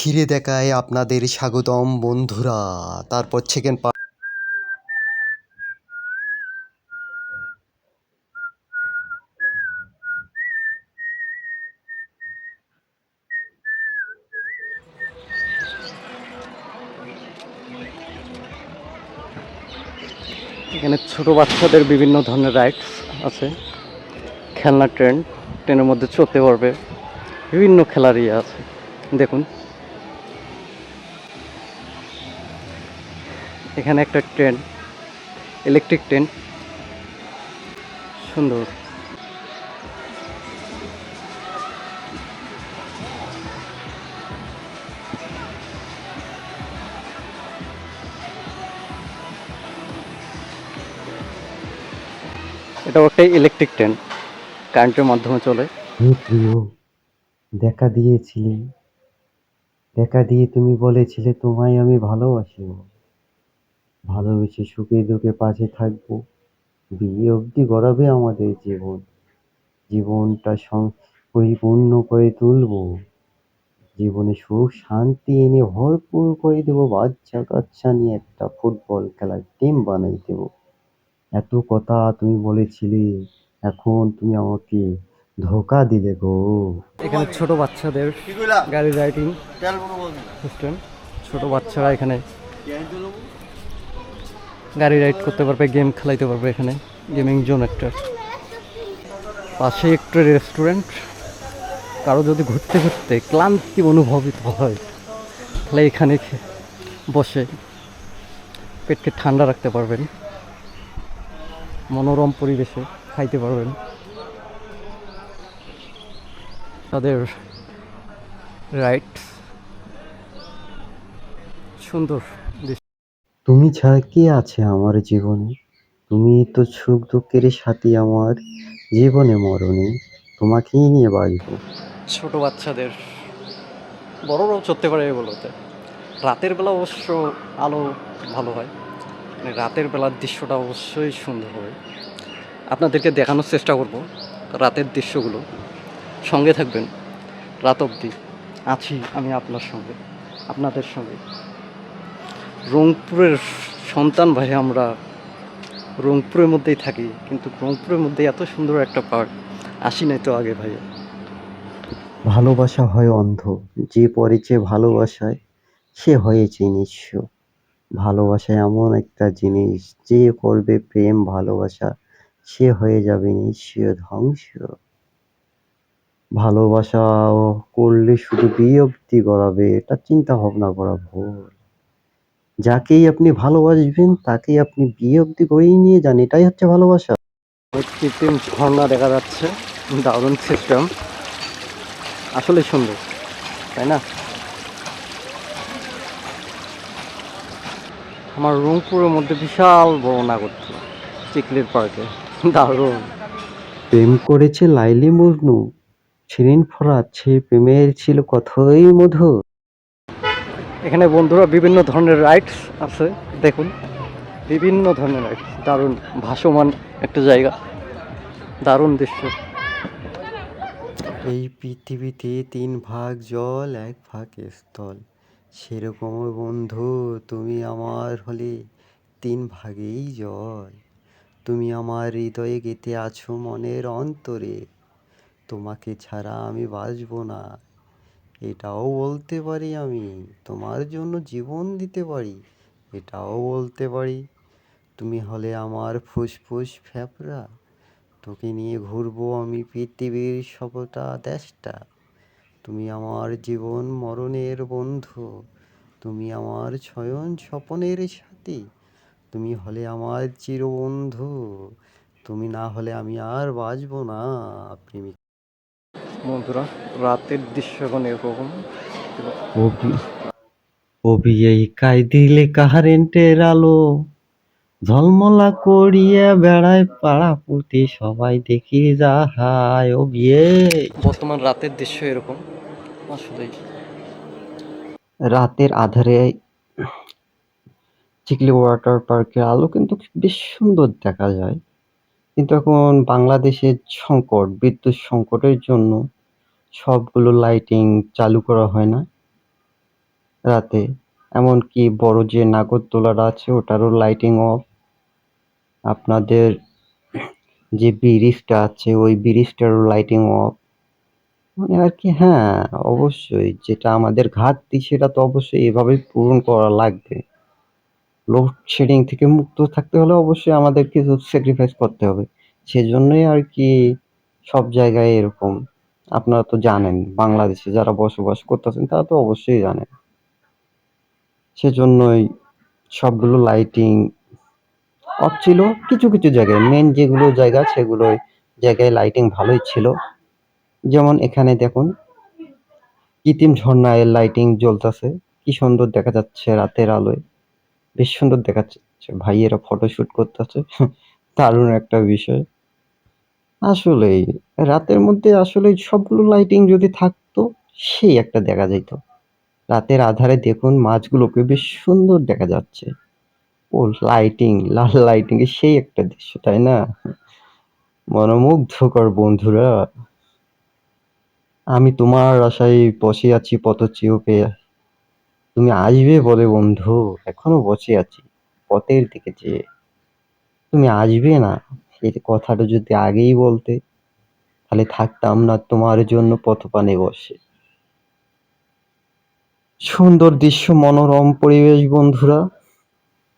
ঘিরে দেখায় আপনাদের স্বাগতম বন্ধুরা। তারপর সেকেন্ড পার্ট। এখানে ছোট বাচ্চাদের বিভিন্ন ধরনের রাইডস আছে, খেলনা ট্রেন, ট্রেনের মধ্যে চড়তে পারবে, বিভিন্ন খেলার ইয়ে আছে। দেখুন এখানে একটা ট্রেন, ইলেকট্রিক ট্রেন, সুন্দর। এটাও একটা ইলেকট্রিক ট্রেন, কারেন্টের মাধ্যমে চলে। হে প্রিয়, দেখা দিয়েছিলে, দেখা দিয়ে তুমি বলেছিলে তোমায় আমি ভালোবাসি। ভালোবেসে সুখে দুঃখে পাশে থাকবো, বিয়ে অবধি গড়াবে আমাদের জীবন। জীবনটা পরিপূর্ণ করে তুলবো, জীবনে সুখ শান্তি এনে ভরপুর করে দেবো। বাচ্চা কাচ্চা নিয়ে একটা ফুটবল খেলার টিম বানাই দেবো। এত কথা তুমি বলেছিলে, এখন তুমি আমাকে ধোকা দিলে গো। এখানে ছোট বাচ্চাদের গাড়ি রাইডিং সিস্টেম, ছোট বাচ্চারা এখানে গাড়ি রাইড করতে পারবে, গেম খেলাইতে পারবে। এখানে গেমিং জোন একটা, পাশে একটু রেস্টুরেন্ট। কারো যদি ঘুরতে ঘুরতে ক্লান্তি অনুভবিত হয়, তাহলে এখানে বসে পেটকে ঠান্ডা রাখতে পারবেন, মনোরম পরিবেশে খাইতে পারবেন। তাদের রাইট সুন্দর দৃশ্য। তুমি ছাড়া কে আছে আমার জীবনে? তুমি তো সুখ দুঃখের সাথী আমার জীবনে মরণে। তোমাকেই নিয়ে বাঁচবো। ছোট বাচ্চাদের, বড়রাও চড়তে পারে এগুলোতে। রাতের বেলা অবশ্য আলো ভালো হয়, মানে রাতের বেলার দৃশ্যটা অবশ্যই সুন্দর হবে। আপনাদেরকে দেখানোর চেষ্টা করব রাতের দৃশ্যগুলো। সঙ্গে থাকবেন রাত অবধি। আছি আমি আপনার সঙ্গে, আপনাদের সঙ্গে। রংপুরের সন্তান ভাই আমরা, রংপুরের মধ্যেই থাকি, কিন্তু রংপুরের মধ্যে এত সুন্দর একটা পার্ক আসি নাই তো আগে ভাই। ভালোবাসা হয় অন্ধ, যে পড়েছে ভালোবাসায় সে হয়েছে নিঃস্ব। ভালোবাসা এমন একটা জিনিস, যে করবে প্রেম ভালোবাসা সে হয়ে যাবে নিঃস্ব, ধ্বংস। ভালোবাসা করলে শুধু বিয়ে অবধি গড়াবে, এটা চিন্তা ভাবনা করা ভুল। যাকেই আপনি ভালোবাসবেন তাকেই আপনি বিয়ে অবধি করেই নিয়ে যান, এটাই হচ্ছে ভালোবাসা। কৃত্রিম ঝর্ণা দেখা যাচ্ছে, দারুণ সিস্টেম, আসলে সুন্দর, তাই না? আমার রংপুরের মধ্যে বিশাল বড় নাগরদোলা, চিকলির পার্কে, দারুণ। প্রেম করেছে লাইলি মজনু, শিরিন ফরাত, সেই প্রেমের ছিল কতই মধুর। এখানে বন্ধুরা বিভিন্ন ধরনের রাইডস আছে, দেখুন বিভিন্ন ধরনের রাইডস, দারুণ ভাসমান একটা জায়গা, দারুণ দৃশ্য। এই পৃথিবীতে ৩ ভাগ জল ১ ভাগ স্থল, সেরকমই বন্ধু তুমি আমার হলে ৩ ভাগেই জল। তুমি আমার হৃদয়ে গেঁথে আছো মনের অন্তরে, তোমাকে ছাড়া আমি বাঁচব না। এটাও বলতে পারি আমি, তোমার জন্য জীবন দিতে পারি। এটাও বলতে পারি, তুমি হলে আমার ফুসফুস ফেফড়া, তোকে নিয়ে ঘুরবো আমি পৃথিবীর সবটা দেশটা। তুমি আমার জীবন মরণের বন্ধু, তুমি আমার শয়ন স্বপনের সাথী, তুমি হলে আমার চিরবন্ধু, তুমি না হলে আমি আর বাঁচবো না প্রেমিক। বন্ধুরা রাতের দৃশ্য এখন এরকম। ওবি ওবি এই দিলে কারেন্টের আলো ঝলমলা করিয়া বেড়ায় পাড়া প্রতি সবাই দেখি যাহায়। ও বিয়ে বর্তমান রাতের দৃশ্য এরকম আসলেই। রাতের আধারে চিকলি ওয়াটার পার্কের আলো কিন্তু বেশ সুন্দর দেখা যায়। কিন্তু এখন বাংলাদেশের সংকট, বিদ্যুৎ সংকটের জন্য সবগুলো লাইটিং চালু করা হয় না। রাতে। এমনকি বড় যে নাগরদোলাটা আছে ওটারও লাইটিং অফ। আপনাদের যে ব্রিজটা আছে ওই ব্রিজটারও লাইটিং অফ। মানে আর কি, হ্যাঁ, অবশ্যই যেটা আমাদের ঘাটতি সেটা তো অবশ্যই এভাবেই পূরণ করা লাগবে। লোডশেডিং থেকে মুক্ত থাকতে হলে অবশ্যই আমাদের কিছু স্যাক্রিফাইস করতে হবে। সেজন্যই আর কি সব জায়গায় এরকম। আপনারা তো জানেন, বাংলাদেশে যারা বসবাস করতেছেন তারা তো অবশ্যই জানেন। সেজন্যই সবগুলো লাইটিং অফ ছিল। কিছু, কিছু জায়গায় মেইন যেগুলো জায়গা সেগুলোয় জায়গায় লাইটিং ভালোই ছিল। যেমন এখানে দেখুন কৃত্রিম ঝর্ণায় লাইটিং জ্বলতাছে। কি সুন্দর দেখা যাচ্ছে রাতের আলোয়। বেশ সুন্দর দেখা যাচ্ছে। ভাইয়েরা ফটোশুট করতেছে। দারুণ একটা বিষয়। আসলেই রাতের মধ্যে আসলেই সবগুলো লাইটিং যদি থাকতো সেই একটা দেখা যাইত। রাতের আঁধারে দেখুন মাছগুলোকে বেশ সুন্দর দেখা যাচ্ছে। ও লাইটিং, লাল লাইটিং এ সেই একটা দৃশ্য, তাই না? মনোমুগ্ধকর বন্ধুরা। আমি তোমার আশায় বসে আছি পথচিহ্নে। তুমি আসবে বলে বন্ধু, এখনো বসে আছি পথের দিকে চেয়ে। তুমি আসবে না, এই কথাটা যদি আগেই বলতে তাহলে থাকতাম না তোমার জন্য পথপানে বসে। সুন্দর দৃশ্য, মনোরম পরিবেশ বন্ধুরা।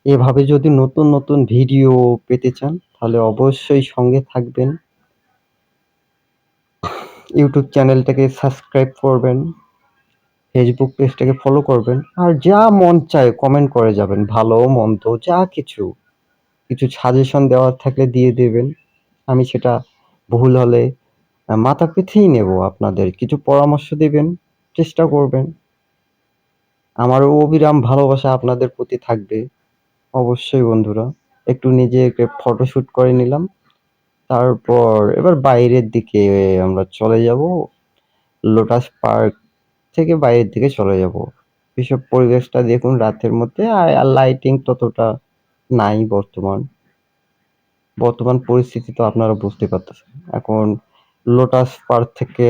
এভাবে যদি নতুন নতুন ভিডিও পেতে চান তাহলে অবশ্যই সঙ্গে থাকবেন। ইউটিউব চ্যানেলটাকে সাবস্ক্রাইব করবেন, ফেসবুক পেজটাকে ফলো করবেন, আর যা মন চায় কমেন্ট করে যাবেন, ভালো মন্দ যা কিছু। কিছু সাজেশন দেওয়ার থাকলে দিয়ে দেবেন। আমি সেটা ভুল হলে মাথা পেতেই নেব। আপনাদের কিছু পরামর্শ দিবেন, চেষ্টা করবেন। আমারও অবিরাম ভালোবাসা আপনাদের প্রতি থাকবে। অবশ্যই বন্ধুরা। একটু নিজেকে ফটোশুট করে নিলাম। তারপর এবার বাইরের দিকে আমরা চলে যাব। লোটাস পার্ক থেকে বাইরের দিকে চলে যাব। এসব পরিবেশটা দেখুন রাতের মধ্যে, আর লাইটিং ততটা নাই বর্তমান। বর্তমান পরিস্থিতি তো আপনারা বুঝতে পারতেছেন। এখন লোটাস পার্ক থেকে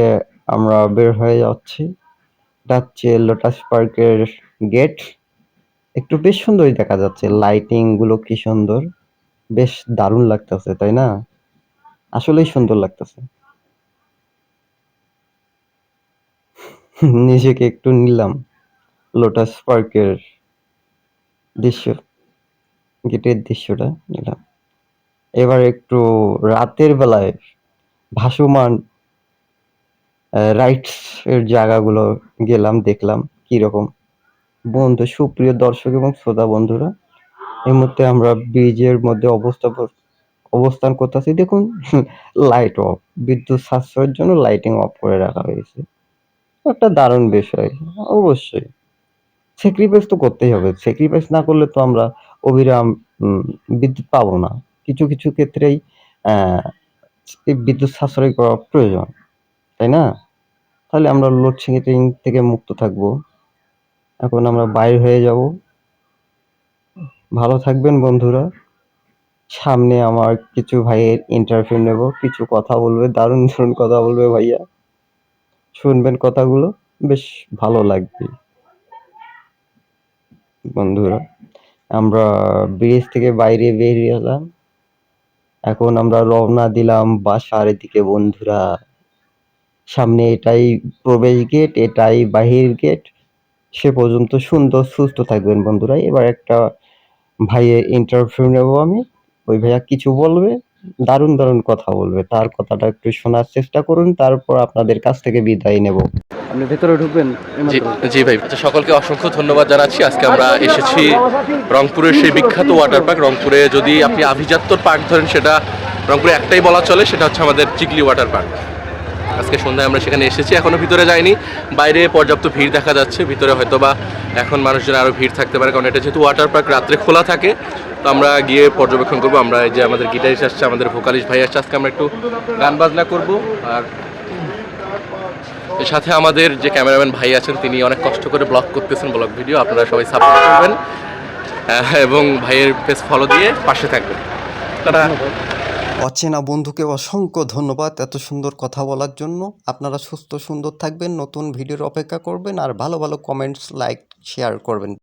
আমরা বের হয়ে যাচ্ছি। এটা হচ্ছে লোটাস পার্কের গেট। একটু বেশ সুন্দরই দেখা যাচ্ছে, লাইটিং গুলো কি সুন্দর, বেশ দারুণ লাগতেছে, তাই না? আসলেই সুন্দর লাগতেছে। নিজেকে একটু নিলাম লোটাস পার্কের দৃশ্য, গেটের দৃশ্যটা নিলাম। এবার একটু রাতের বেলায় ভাসমান রাইডস এর জায়গাগুলো গেলাম, দেখলাম কিরকম। বন্ধু, সুপ্রিয় দর্শক এবং শ্রোতা বন্ধুরা, এই মুহূর্তে আমরা ব্রিজের মধ্যে অবস্থান করতেছি। দেখুন লাইট অফ, বিদ্যুৎ সাশ্রয়ের জন্য লাইটিং অফ করে রাখা হয়েছে। একটা দারুণ বিষয়। অবশ্যই স্যাক্রিফাইস তো করতেই হবে। স্যাক্রিফাইস না করলে তো আমরা অবিরাম উম, বিদ্যুৎ পাবো না। কিছু কিছু ক্ষেত্রেই আহ, এই বিদ্যুৎ সাশ্রয় করা প্রয়োজন, তাই না? তাহলে আমরা লোডশেডিং থেকে মুক্ত থাকবো। এখন আমরা বাইর হয়ে যাব। ভালো থাকবেন বন্ধুরা। সামনে আমার কিছু ভাইয়ের ইন্টারভিউ নেব, কিছু কথা বলবে, দারুণ দারুণ কথা বলবে ভাইয়া। শুনবেন কথাগুলো, বেশ ভালো লাগবে বন্ধুরা। আমরা ব্রিজ থেকে বাইরে বেরিয়ে এলাম। এখন আমরা রওনা দিলাম বাসার দিকে বন্ধুরা। সামনে এটাই প্রবেশ গেট, এটাই বাহির গেট। সে পর্যন্ত সুন্দর সুস্থ থাকবেন বন্ধুরা। এবার একটা ভাইয়ের ইন্টারভিউ নেব আমি। ওই ভাইয়া কিছু বলবে, দারুণ দারুণ কথা বলবে। তার কথাটা একটু শোনার চেষ্টা করুন, তারপর আপনাদের কাছ থেকে বিদায় নেব। আপনি ভেতরে ঢুকবেন জি এইমাত্র? জি ভাই, আচ্ছা, সকলকে অসংখ্য ধন্যবাদ জানাচ্ছি। আজকে আমরা এসেছি রংপুরের সেই বিখ্যাত ওয়াটার পার্ক। রংপুরে যদি আপনি আভিজাত্যর পার্ক ধরেন, সেটা রংপুরে একটাই বলা চলে, সেটা হচ্ছে আমাদের চিকলি ওয়াটার পার্ক। আজকে সন্ধ্যায় আমরা সেখানে এসেছি, এখনো ভিতরে যাইনি। বাইরে পর্যাপ্ত ভিড় দেখা যাচ্ছে, ভিতরে হয়তো বা এখন মানুষজন আরও ভিড় থাকতে পারে, কারণ এটা যেহেতু ওয়াটার পার্ক রাত্রে খোলা থাকে। তো আমরা গিয়ে পর্যবেক্ষণ করবো। আমরা এই যে আমাদের গিটারিস্ট আসছে, আমাদের ভোকালিস্ট ভাই আসছে, আজকে আমরা একটু গান বাজনা করবো। আর এর সাথে আমাদের যে ক্যামেরাম্যান ভাই আছেন, তিনি অনেক কষ্ট করে ব্লগ করতেছেন, ব্লগ ভিডিও। আপনারা সবাই সাপোর্ট করবেন এবং ভাইয়ের পেজ ফলো দিয়ে পাশে থাকবেন। তারা অচেনা বন্ধুকে অসংখ্য ধন্যবাদ এত সুন্দর কথা বলার জন্য। আপনারা সুস্থ সুন্দর থাকবেন, নতুন ভিডিওর অপেক্ষা করবেন, আর ভালো ভালো কমেন্টস লাইক শেয়ার করবেন।